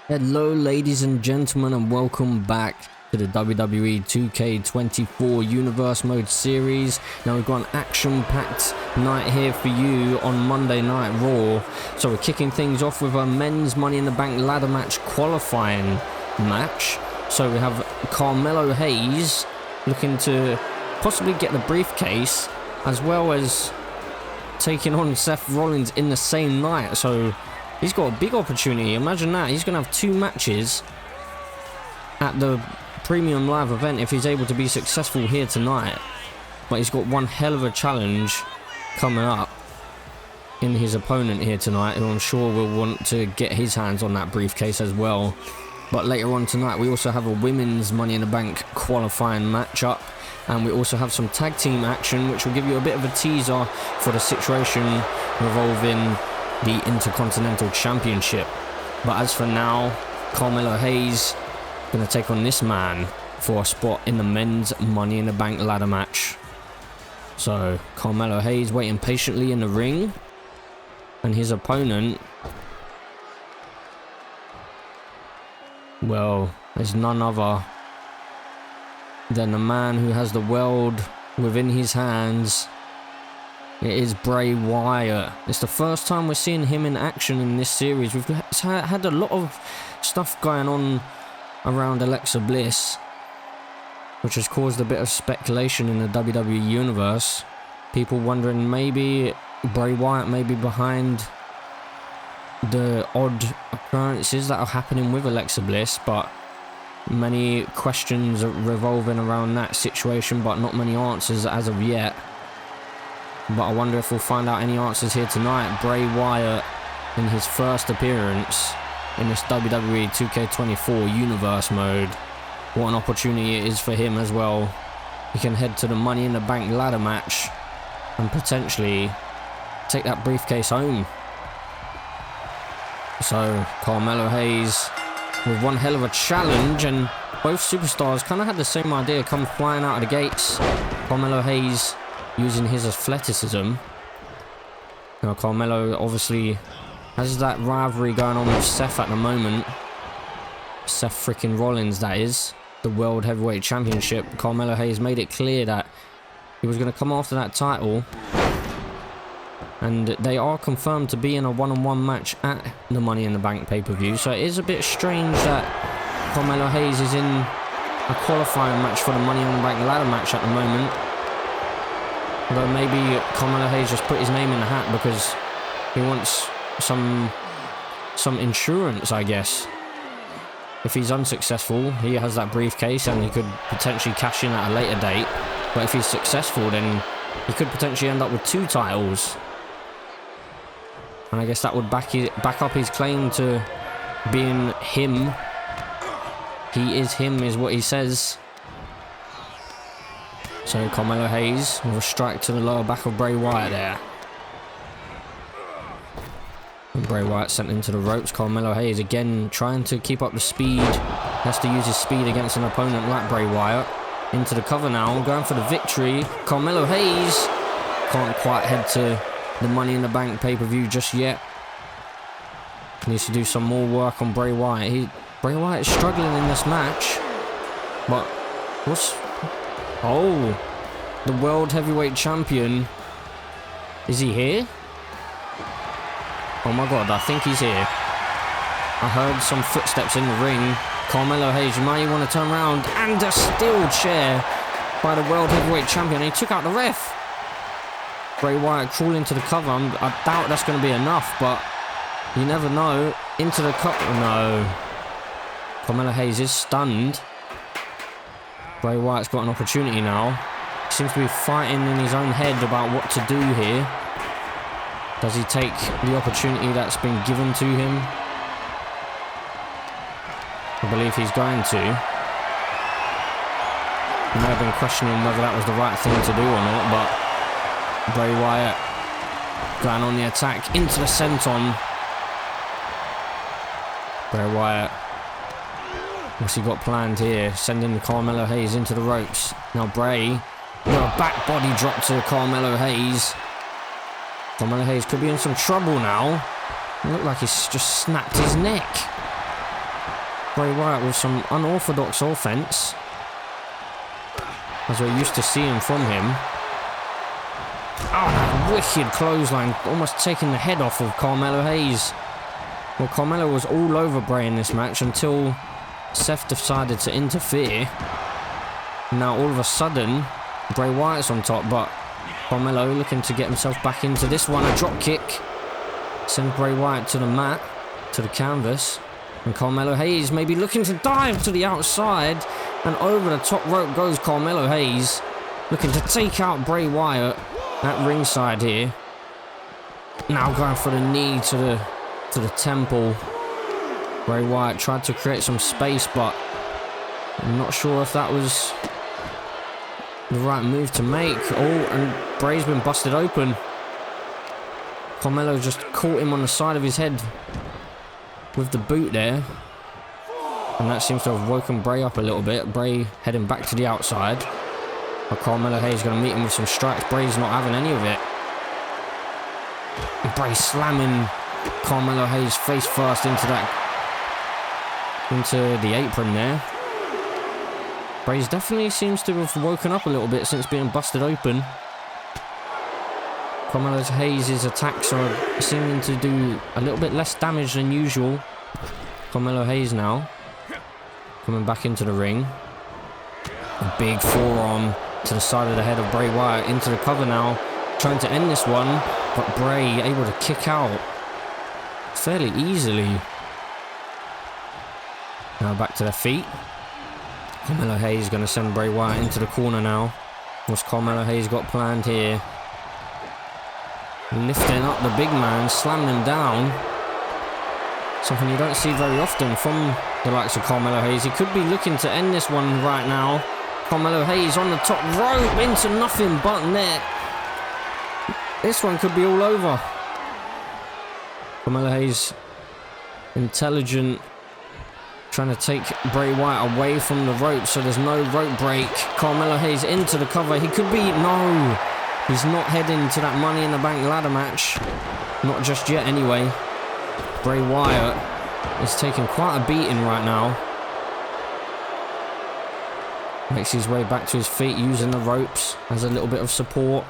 Hello ladies and gentlemen, and welcome back to the WWE 2K24 Universe Mode series. Now we've got an action-packed night here for you on Monday Night Raw. So we're kicking things off with a men's Money in the Bank ladder match qualifying match. So we have Carmelo Hayes looking to possibly get the briefcase, as well as taking on Seth Rollins in the same night. So he's got a big opportunity. Imagine that. He's going to have two matches at the Premium Live event if he's able to be successful here tonight. But he's got one hell of a challenge coming up in his opponent here tonight, who I'm sure will want to get his hands on that briefcase as well. But later on tonight, we also have a women's Money in the Bank qualifying matchup. And we also have some tag team action, which will give you a bit of a teaser for the situation revolving the Intercontinental Championship. But as for now, Carmelo Hayes going to take on this man for a spot in the men's Money in the Bank ladder match. So Carmelo Hayes waiting patiently in the ring, and his opponent, well, is none other than the man who has the world within his hands. It is Bray Wyatt. It's the first time we're seeing him in action in this series. We've had a lot of stuff going on around Alexa Bliss, which has caused a bit of speculation in the WWE Universe. People wondering maybe Bray Wyatt may be behind the odd occurrences that are happening with Alexa Bliss, but many questions revolving around that situation, but not many answers as of yet. But I wonder if we'll find out any answers here tonight. Bray Wyatt in his first appearance in this WWE 2K24 Universe Mode. What an opportunity it is for him as well. He can head to the Money in the Bank ladder match and potentially take that briefcase home. So Carmelo Hayes with one hell of a challenge, and both superstars kind of had the same idea, come flying out of the gates. Carmelo Hayes using his athleticism. Now Carmelo obviously has that rivalry going on with Seth at the moment. Seth freaking Rollins, that is. The World Heavyweight Championship. Carmelo Hayes made it clear that he was going to come after that title. And they are confirmed to be in a one-on-one match at the Money in the Bank pay-per-view. So it is a bit strange that Carmelo Hayes is in a qualifying match for the Money in the Bank ladder match at the moment. Although maybe Carmelo Hayes just put his name in the hat because he wants some insurance, I guess. If he's unsuccessful, he has that briefcase and he could potentially cash in at a later date. But if he's successful, then he could potentially end up with two titles. And I guess that would back up his claim to being him. He is him, is what he says. So Carmelo Hayes with a strike to the lower back of Bray Wyatt there. And Bray Wyatt sent into the ropes. Carmelo Hayes again trying to keep up the speed. Has to use his speed against an opponent like Bray Wyatt. Into the cover now, going for the victory. Carmelo Hayes can't quite head to the Money in the Bank pay-per-view just yet. Needs to do some more work on Bray Wyatt. Bray Wyatt is struggling in this match. But oh, the World Heavyweight Champion. Is he here? Oh my god, I think he's here. I heard some footsteps in the ring. Carmelo Hayes, you might want to turn around. And a steel chair by the World Heavyweight Champion. He took out the ref. Bray Wyatt crawling to the cover. I doubt that's going to be enough, but you never know. Into the cover. No. Carmelo Hayes is stunned. Bray Wyatt's got an opportunity now. He seems to be fighting in his own head about what to do here. Does he take the opportunity that's been given to him? I believe he's going to. He may have been questioning whether that was the right thing to do or not, but Bray Wyatt going on the attack into the senton. Bray Wyatt, what's he got planned here? Sending Carmelo Hayes into the ropes. Now Bray, with a back body drop to Carmelo Hayes. Carmelo Hayes could be in some trouble now. It looked like he's just snapped his neck. Bray Wyatt with some unorthodox offense, as we're used to seeing from him. Oh, wicked clothesline, almost taking the head off of Carmelo Hayes. Well, Carmelo was all over Bray in this match until Seth decided to interfere. Now all of a sudden, Bray Wyatt's on top, but Carmelo looking to get himself back into this one. A drop kick sends Bray Wyatt to the mat, to the canvas. And Carmelo Hayes maybe looking to dive to the outside. And over the top rope goes Carmelo Hayes, looking to take out Bray Wyatt at ringside here. Now going for the knee to the temple. Bray Wyatt tried to create some space, but I'm not sure if that was the right move to make. Oh, and Bray's been busted open. Carmelo just caught him on the side of his head with the boot there, and that seems to have woken Bray up a little bit. Bray heading back to the outside, but Carmelo Hayes going to meet him with some strikes. Bray's not having any of it. And Bray slamming Carmelo Hayes face first into the apron there. Bray's definitely seems to have woken up a little bit since being busted open. Carmelo Hayes' attacks are seeming to do a little bit less damage than usual. Carmelo Hayes now coming back into the ring. A big forearm to the side of the head of Bray Wyatt, into the cover now, trying to end this one, but Bray able to kick out fairly easily. Now back to their feet. Carmelo Hayes going to send Bray Wyatt into the corner now. What's Carmelo Hayes got planned here? Lifting up the big man, slamming him down. Something you don't see very often from the likes of Carmelo Hayes. He could be looking to end this one right now. Carmelo Hayes on the top rope into nothing but net. This one could be all over. Carmelo Hayes, intelligent, trying to take Bray Wyatt away from the rope so there's no rope break. Carmelo Hayes into the cover. He could be... No! He's not heading to that Money in the Bank ladder match. Not just yet, anyway. Bray Wyatt is taking quite a beating right now. Makes his way back to his feet, using the ropes as a little bit of support.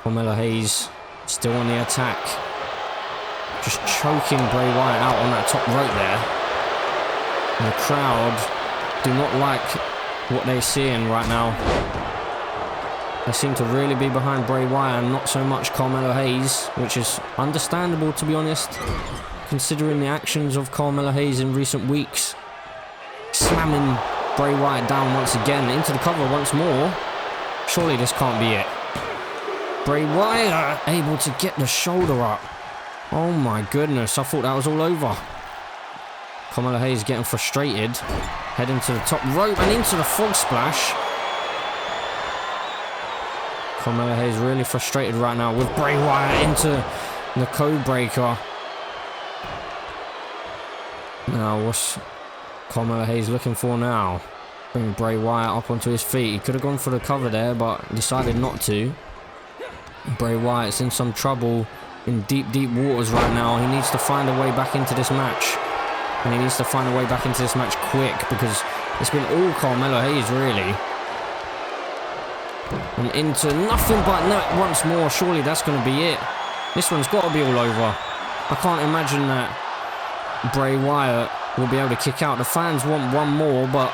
Carmelo Hayes still on the attack. Just choking Bray Wyatt out on that top rope there. And the crowd do not like what they're seeing right now. They seem to really be behind Bray Wyatt and not so much Carmelo Hayes, which is understandable, to be honest, considering the actions of Carmelo Hayes in recent weeks. Slamming Bray Wyatt down once again, into the cover once more. Surely this can't be it. Bray Wyatt able to get the shoulder up. Oh my goodness, I thought that was all over. Carmelo Hayes getting frustrated, heading to the top rope and into the frog splash. Carmelo Hayes really frustrated right now with Bray Wyatt into the code breaker. Now what's Carmelo Hayes looking for now? Bring Bray Wyatt up onto his feet. He could have gone for the cover there, but decided not to. Bray Wyatt's in some trouble, in deep, deep waters right now. He needs to find a way back into this match. And he needs to find a way back into this match quick, because it's been all Carmelo Hayes, really. And into nothing but net once more. Surely that's going to be it. This one's got to be all over. I can't imagine that Bray Wyatt will be able to kick out. The fans want one more, but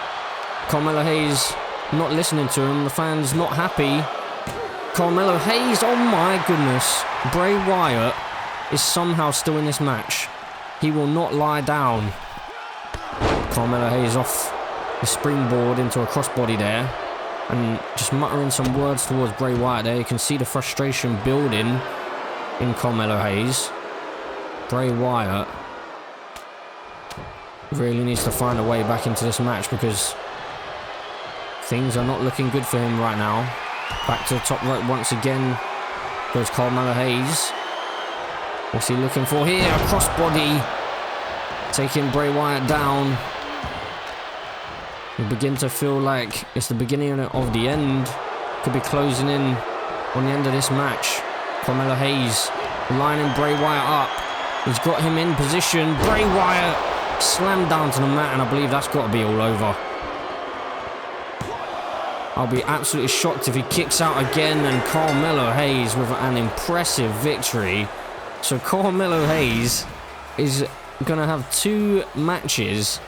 Carmelo Hayes not listening to him. The fans not happy. Carmelo Hayes, oh my goodness. Bray Wyatt is somehow still in this match. He will not lie down. Carmelo Hayes off the springboard into a crossbody there. And just muttering some words towards Bray Wyatt there. You can see the frustration building in Carmelo Hayes. Bray Wyatt really needs to find a way back into this match, because things are not looking good for him right now. Back to the top rope once again goes Carmelo Hayes. What's he looking for here? A crossbody, taking Bray Wyatt down. You begin to feel like it's the beginning of the end. Could be closing in on the end of this match. Carmelo Hayes lining Bray Wyatt up. He's got him in position. Bray Wyatt slammed down to the mat, and I believe that's got to be all over. I'll be absolutely shocked if he kicks out again, and Carmelo Hayes with an impressive victory. So Carmelo Hayes is going to have 2 matches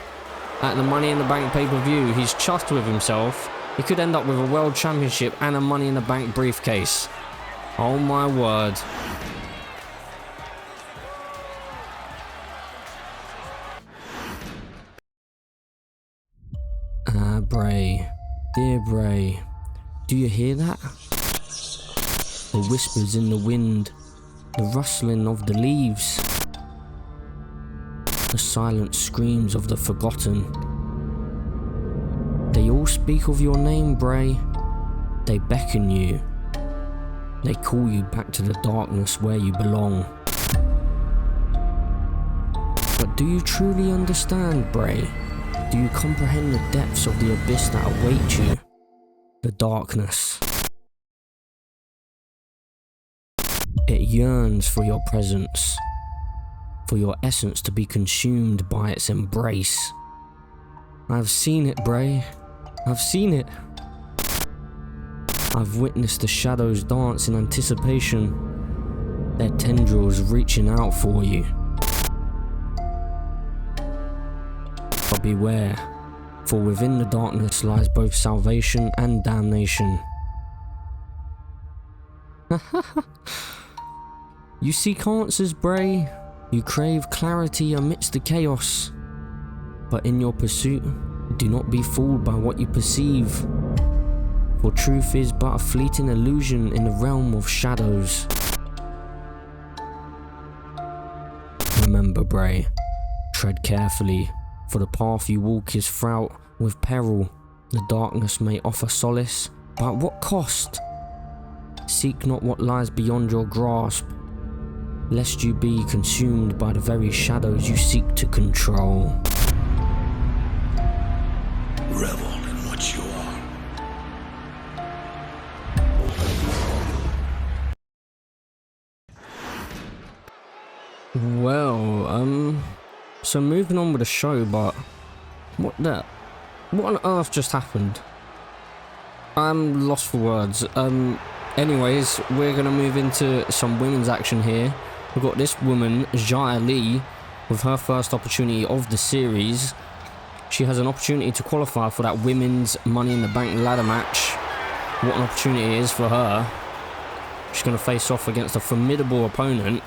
at the Money in the Bank pay-per-view. He's chuffed with himself. He could end up with a World Championship and a Money in the Bank briefcase. Oh my word. Bray. Dear Bray. Do you hear that? The whispers in the wind. The rustling of the leaves. The silent screams of the forgotten. They all speak of your name, Bray. They beckon you. They call you back to the darkness where you belong. But do you truly understand, Bray? Do you comprehend the depths of the abyss that await you? The darkness. It yearns for your presence, for your essence to be consumed by its embrace. I've seen it, Bray. I've seen it. I've witnessed the shadows dance in anticipation, their tendrils reaching out for you. But beware, for within the darkness lies both salvation and damnation. You seek answers, Bray. You crave clarity amidst the chaos. But in your pursuit, do not be fooled by what you perceive. For truth is but a fleeting illusion in the realm of shadows. Remember, Bray, tread carefully, for the path you walk is fraught with peril. The darkness may offer solace, but at what cost? Seek not what lies beyond your grasp, lest you be consumed by the very shadows you seek to control. Revel in what you are. Well, so moving on with the show, but what on earth just happened? I'm lost for words. Anyways, we're gonna move into some women's action here. We've got this woman, Xia Li, with her first opportunity of the series. She has an opportunity to qualify for that women's Money in the Bank ladder match. What an opportunity it is for her. She's going to face off against a formidable opponent,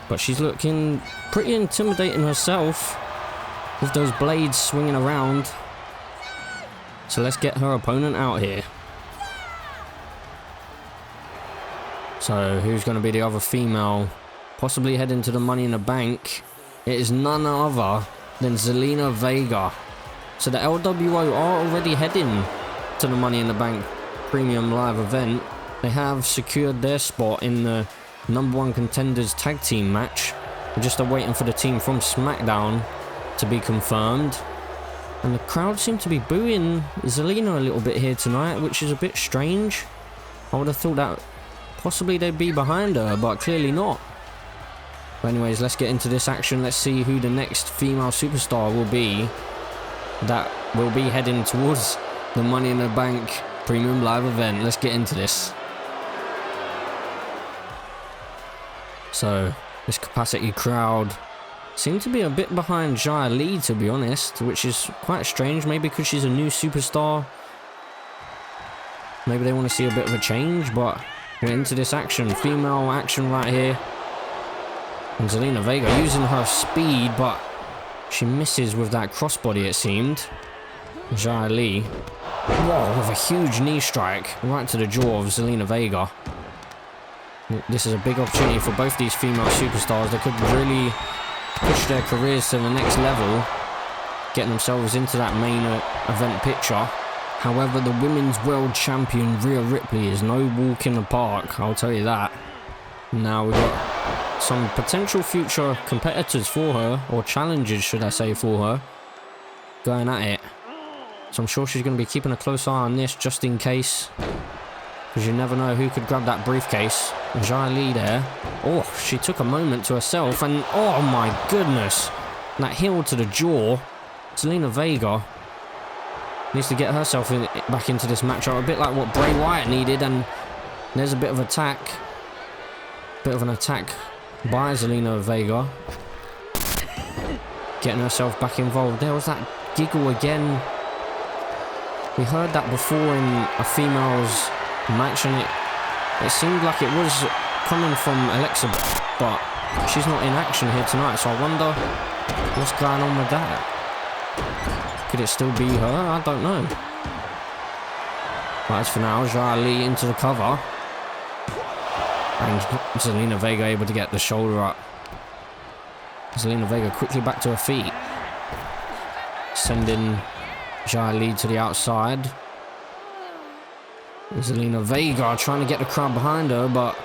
but she's looking pretty intimidating herself with those blades swinging around. So let's get her opponent out here. So who's going to be the other female possibly heading to the Money in the Bank? It is none other than Zelina Vega. So the LWO are already heading to the Money in the Bank Premium Live event. They have secured their spot in the #1 Contenders Tag Team match. We're just waiting for the team from SmackDown to be confirmed. And the crowd seem to be booing Zelina a little bit here tonight, which is a bit strange. I would have thought that possibly they'd be behind her, but clearly not. But anyways, let's get into this action. Let's see who the next female superstar will be that will be heading towards the Money in the Bank Premium Live event. Let's get into this. So, this capacity crowd seem to be a bit behind Xia Li, to be honest, which is quite strange. Maybe because she's a new superstar. Maybe they want to see a bit of a change, but we're into this action. Female action right here. And Zelina Vega using her speed, but she misses with that crossbody, it seemed. Xia Li. Whoa, with a huge knee strike right to the jaw of Zelina Vega. This is a big opportunity for both these female superstars. They could really push their careers to the next level, getting themselves into that main event picture. However, the women's world champion Rhea Ripley is no walk in the park, I'll tell you that. Now we've got some potential future competitors for her, or challenges should I say, for her, going at it. So I'm sure she's going to be keeping a close eye on this just in case, because you never know who could grab that briefcase. Xia Li there. Oh, she took a moment to herself, and oh my goodness, that heel to the jaw. Zelina Vega needs to get herself back into this matchup, a bit like what Bray Wyatt needed, and there's a bit of attack. Bit of an attack by Zelina Vega. Getting herself back involved. There was that giggle again. We heard that before in a female's match, and it seemed like it was coming from Alexa, but she's not in action here tonight, so I wonder what's going on with that. Could it still be her? I don't know. But as for now, Xia Li into the cover. And Zelina Vega able to get the shoulder up. Zelina Vega quickly back to her feet. Sending Xia Li to the outside. Zelina Vega trying to get the crowd behind her, but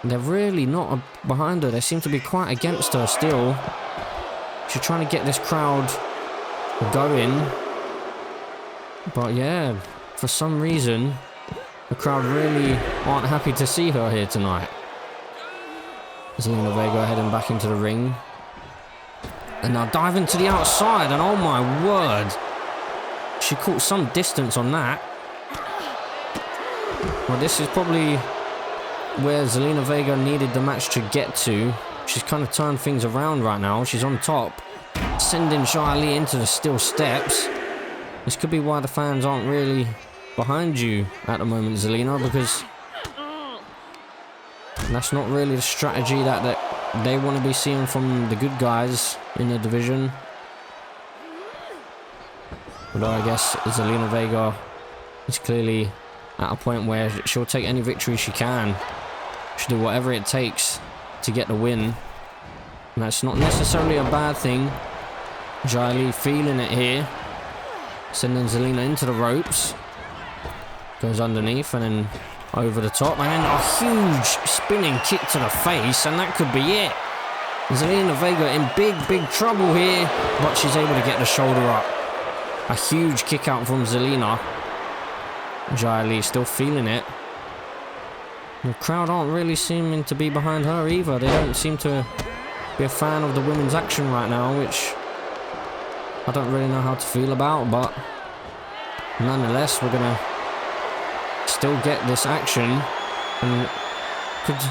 they're really not behind her. They seem to be quite against her still. She's trying to get this crowd going, but yeah, for some reason the crowd really aren't happy to see her here tonight. Zelina Vega heading back into the ring, and now diving to the outside, and oh my word, she caught some distance on that. Well, this is probably where Zelina Vega needed the match to get to. She's kind of turned things around right now. She's on top, sending Xia Li into the steel steps. This could be why the fans aren't really behind you at the moment, Zelina, because that's not really the strategy that they want to be seeing from the good guys in the division. Although I guess Zelina Vega is clearly at a point where she'll take any victory she can. She'll do whatever it takes to get the win. And that's not necessarily a bad thing. Xia Li feeling it here. Sending Zelina into the ropes. Goes underneath and then over the top. And then a huge spinning kick to the face. And that could be it. Zelina Vega in big trouble here. But she's able to get the shoulder up. A huge kick out from Zelina. Xia Li still feeling it. The crowd aren't really seeming to be behind her either. They don't seem to be a fan of the women's action right now, which I don't really know how to feel about, but nonetheless, we're gonna still get this action. And could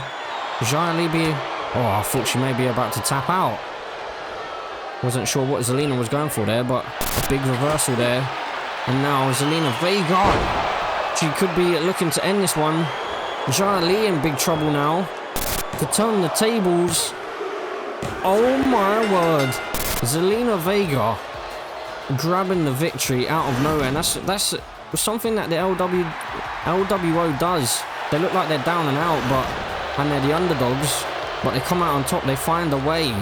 Xia Li be... Oh, I thought she may be about to tap out. Wasn't sure what Zelina was going for there, but a big reversal there. And now Zelina Vega, she could be looking to end this one. Xia Li in big trouble now. To turn the tables. Oh my word. Zelina Vega grabbing the victory out of nowhere. And that's something that the LWO does. They look like they're down and out, and they're the underdogs, but they come out on top. They find a way.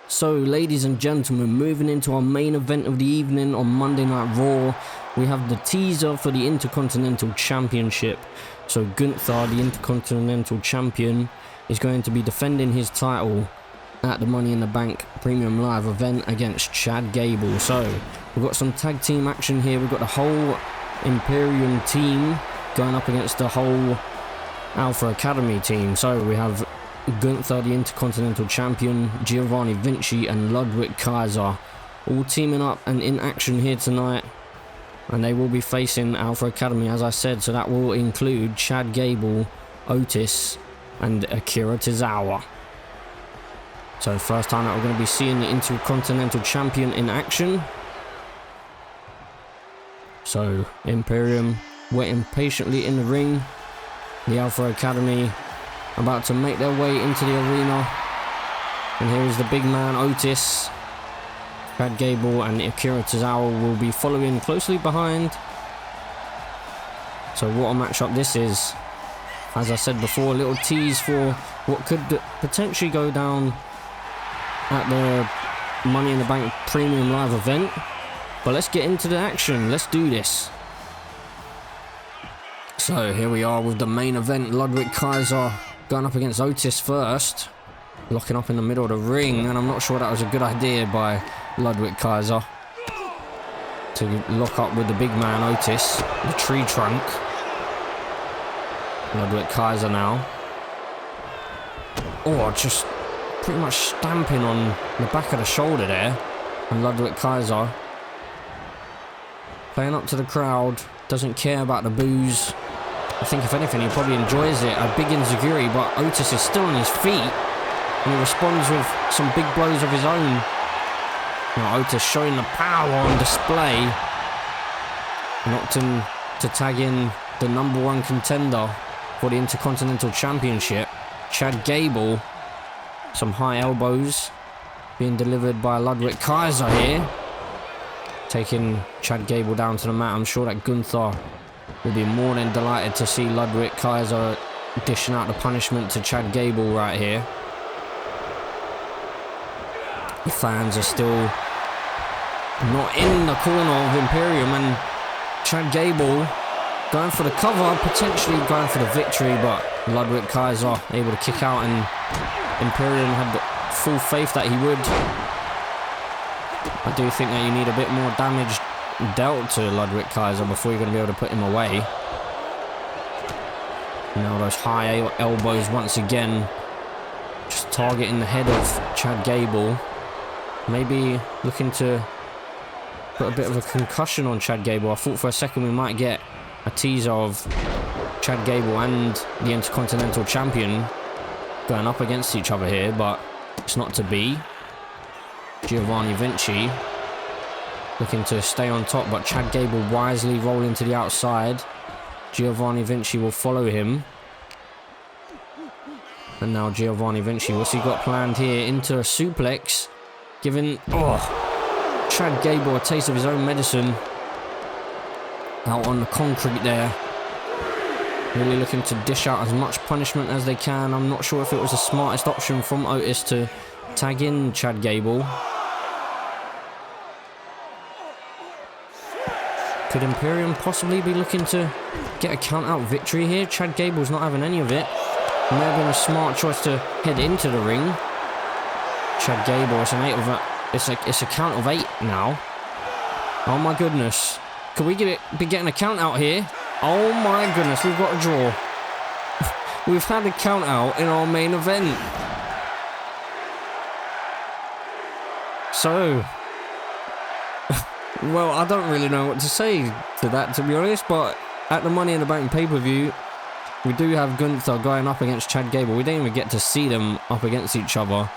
So, ladies and gentlemen, moving into our main event of the evening on Monday Night Raw, we have the teaser for the Intercontinental Championship. So, Gunther, the Intercontinental Champion, is going to be defending his title at the Money in the Bank Premium Live event against Chad Gable. So, we've got some tag team action here. We've got the whole Imperium team going up against the whole Alpha Academy team. So, we have Gunther, the Intercontinental Champion, Giovanni Vinci and Ludwig Kaiser all teaming up and in action here tonight, and they will be facing Alpha Academy, as I said, so that will include Chad Gable, Otis and Akira Tozawa. So first time that we're going to be seeing the Intercontinental Champion in action. So Imperium waiting patiently in the ring, the Alpha Academy about to make their way into the arena. And here is the big man, Otis. Chad Gable and Akira Tozawa will be following closely behind. So what a matchup this is. As I said before, a little tease for what could potentially go down at the Money in the Bank Premium Live event. But let's get into the action. Let's do this. So here we are with the main event. Ludwig Kaiser going up against Otis first. Locking up in the middle of the ring. And I'm not sure that was a good idea by Ludwig Kaiser to lock up with the big man Otis, the tree trunk. Ludwig Kaiser now. Oh, just pretty much stamping on the back of the shoulder there. And Ludwig Kaiser playing up to the crowd, doesn't care about the boos. I think if anything he probably enjoys it. A big enziguri, but Otis is still on his feet and he responds with some big blows of his own. Now Otis showing the power on display. Knocked him to tag in the #1 contender for the Intercontinental Championship, Chad Gable. Some high elbows being delivered by Ludwig Kaiser here, taking Chad Gable down to the mat. I'm sure that Gunther will be more than delighted to see Ludwig Kaiser dishing out the punishment to Chad Gable right here. The fans are still not in the corner of Imperium, and Chad Gable going for the cover, potentially going for the victory, but Ludwig Kaiser able to kick out, and Imperium had the full faith that he would. I do think that you need a bit more damage dealt to Ludwig Kaiser before you're going to be able to put him away. Now those high elbows once again, just targeting the head of Chad Gable. Maybe looking to put a bit of a concussion on Chad Gable. I thought for a second we might get a teaser of Chad Gable and the Intercontinental Champion going up against each other here, but it's not to be. Giovanni Vinci looking to stay on top, but Chad Gable wisely rolling to the outside. Giovanni Vinci will follow him. And now Giovanni Vinci, what's he got planned here? Into a suplex, giving Chad Gable a taste of his own medicine. Out on the concrete there. Really looking to dish out as much punishment as they can. I'm not sure if it was the smartest option from Otis to tag in Chad Gable. Could Imperium possibly be looking to get a count-out victory here? Chad Gable's not having any of it. It may have been a smart choice to head into the ring. Chad Gable, it's a count of 8 now. Oh my goodness. Could we be getting a count out here? Oh my goodness, we've got a draw. We've had a count out in our main event. So, well, I don't really know what to say to that, to be honest, but at the Money in the Bank pay-per-view, we do have Gunther going up against Chad Gable. We didn't even get to see them up against each other.